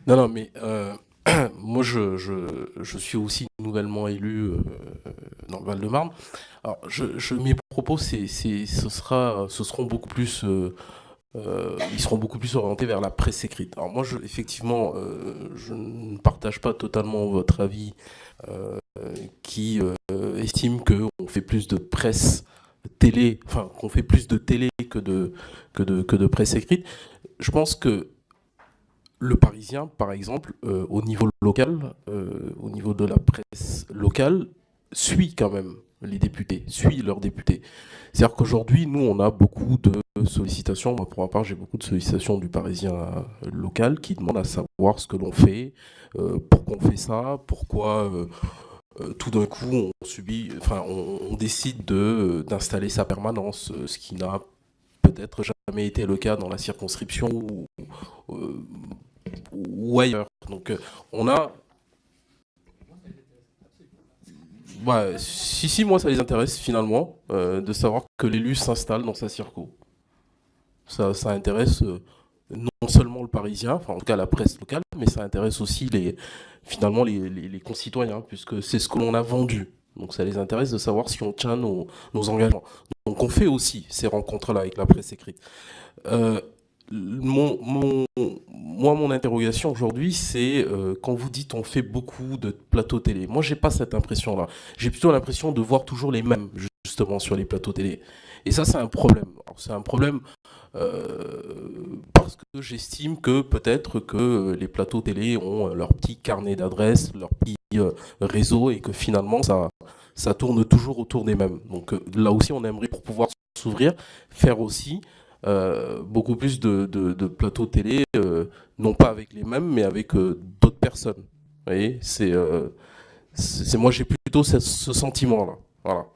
Non, non, mais moi, je suis aussi nouvellement élu dans le Val-de-Marne. Alors, mes propos, ce seront beaucoup plus, ils seront beaucoup plus orientés vers la presse écrite. Alors moi, effectivement, je ne partage pas totalement votre avis qui estime qu'on fait plus de presse télé, enfin qu'on fait plus de télé que de presse écrite. Je pense que le Parisien, par exemple, au niveau local, au niveau de la presse locale, suit quand même les députés, suit leurs députés. C'est-à-dire qu'aujourd'hui, nous, on a beaucoup de sollicitations. Moi, pour ma part, j'ai beaucoup de sollicitations du Parisien local qui demandent à savoir ce que l'on fait, pourquoi on fait ça, pourquoi tout d'un coup on décide d'installer sa permanence, ce qui n'a peut-être jamais été le cas dans la circonscription euh, ou ailleurs. Donc on a... Ouais, si, moi ça les intéresse finalement de savoir que l'élu s'installe dans sa circo. Ça intéresse non seulement le Parisien, enfin en tout cas la presse locale, mais ça intéresse aussi finalement les concitoyens, puisque c'est ce que l'on a vendu. Donc ça les intéresse de savoir si on tient nos engagements. Donc on fait aussi ces rencontres-là avec la presse écrite. Euh, moi, mon interrogation aujourd'hui, c'est quand vous dites on fait beaucoup de plateaux télé. Moi, j'ai pas cette impression-là. J'ai plutôt l'impression de voir toujours les mêmes, justement, sur les plateaux télé. Et ça, c'est un problème. Alors, c'est un problème parce que j'estime que peut-être que les plateaux télé ont leur petit carnet d'adresses, leur petit réseau, et que finalement, ça tourne toujours autour des mêmes. Donc là aussi, on aimerait, pour pouvoir s'ouvrir, faire aussi beaucoup plus de plateaux télé, non pas avec les mêmes, mais avec d'autres personnes. Vous voyez, moi j'ai plutôt ce sentiment-là. Voilà.